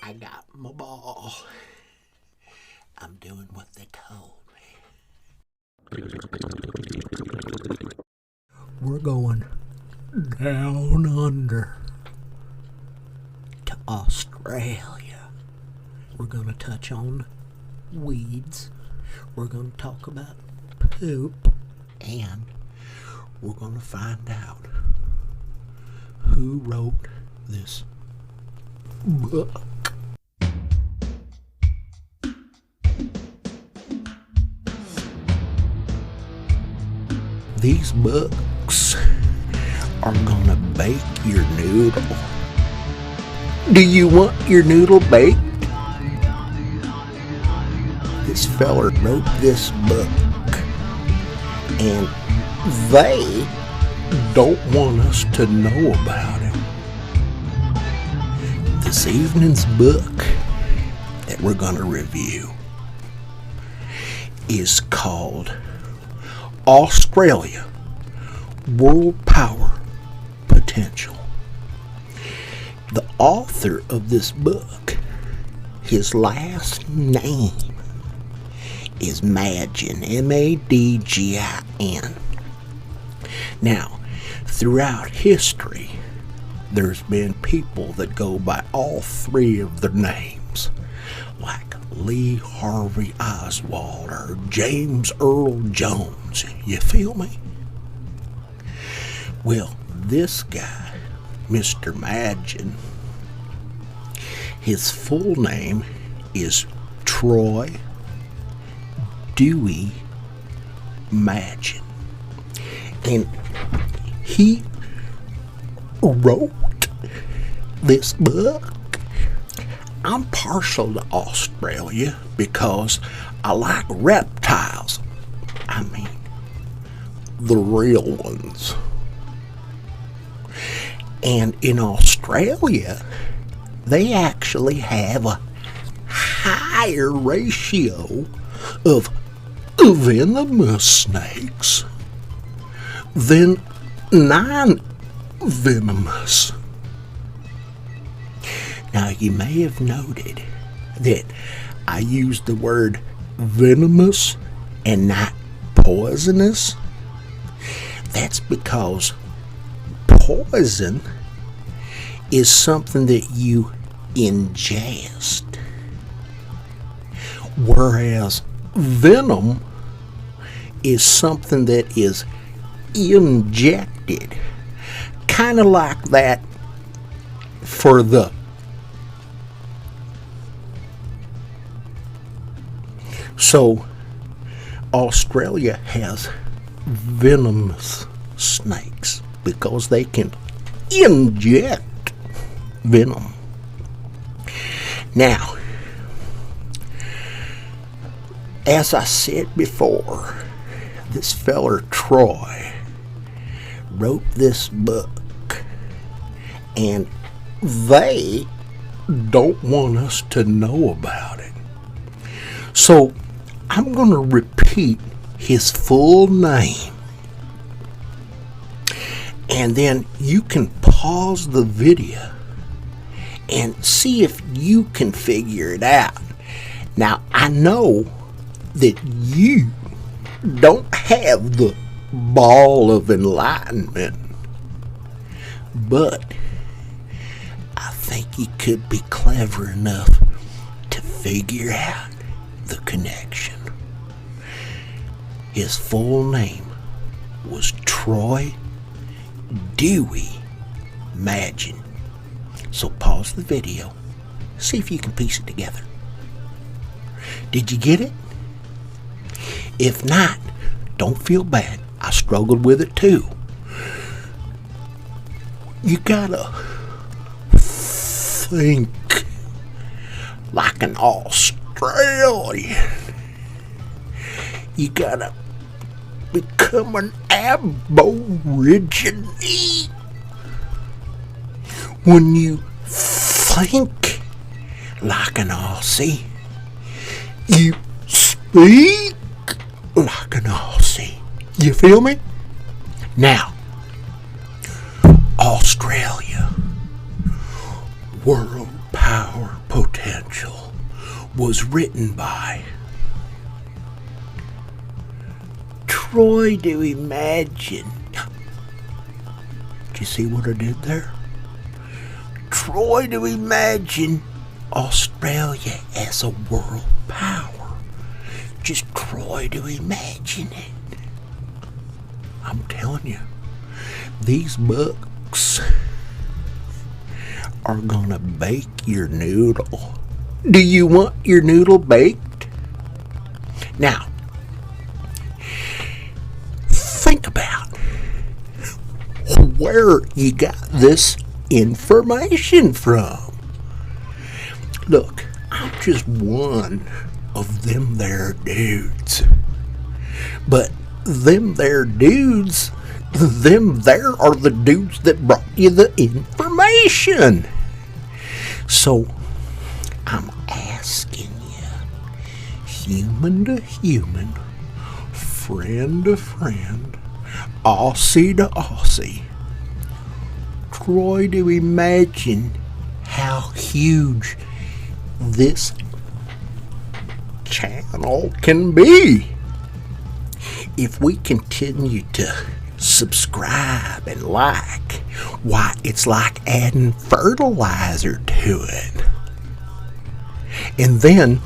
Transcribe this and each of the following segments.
I got my ball. I'm doing what they told me. We're going down under to Australia. We're going to touch on weeds. We're going to talk about poop. And we're going to find out who wrote this book. These books are gonna bake your noodle. Do you want your noodle baked? This feller wrote this book, and they don't want us to know about it. This evening's book that we're gonna review is called Australia, World Power Potential. The author of this book, his last name is Madgin, M-A-D-G-I-N. Now, throughout history, there's been people that go by all three of their names, like Lee Harvey Oswald or James Earl Jones. You feel me? Well, this guy, Mr. Madgin, his full name is Troy Dewey Madgin. And he wrote this book. I'm partial to Australia because I like reptiles. I mean, the real ones. And in Australia, they actually have a higher ratio of venomous snakes than non-venomous. Now, you may have noted that I used the word venomous and not poisonous. That's because poison is something that you ingest, whereas venom is something that is injected, kind of like that for the So, Australia has venomous snakes because they can inject venom. Now, as I said before, this feller Troy wrote this book, and they don't want us to know about it. So, I'm going to repeat his full name, and then you can pause the video and see if you can figure it out. Now, I know that you don't have the ball of enlightenment, but I think you could be clever enough to figure out the connection. His full name was Troy Dewey Madgin. So pause the video, see if you can piece it together. Did you get it? If not, don't feel bad. I struggled with it too. You gotta think like an Australian. You gotta become an aborigine. When you think like an Aussie, you speak like an Aussie. You feel me? Now, Australia, world power potential. Confidential was written by Troy to Imagine. Did you see what I did there? Troy to Imagine Australia as a world power. Just try to imagine it. I'm telling you, these books are gonna bake your noodle. Do you want your noodle baked? Now, think about where you got this information from. Look, I'm just one of them there dudes. But them there dudes, them there are the dudes that brought you the information. So, I'm asking you, human to human, friend to friend, Aussie to Aussie, try to imagine how huge this channel can be if we continue to subscribe and like. Why, it's like adding fertilizer to it. And then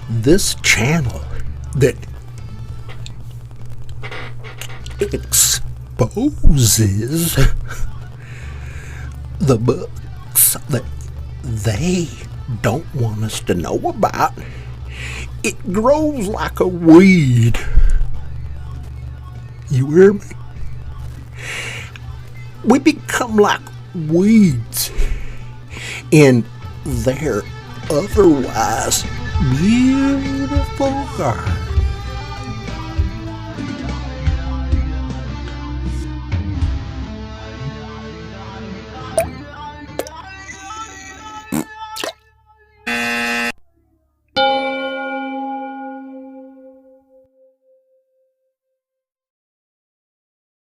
this channel that exposes the books that they don't want us to know about, it grows like a weed. You hear me? We become like weeds in their otherwise beautiful garden.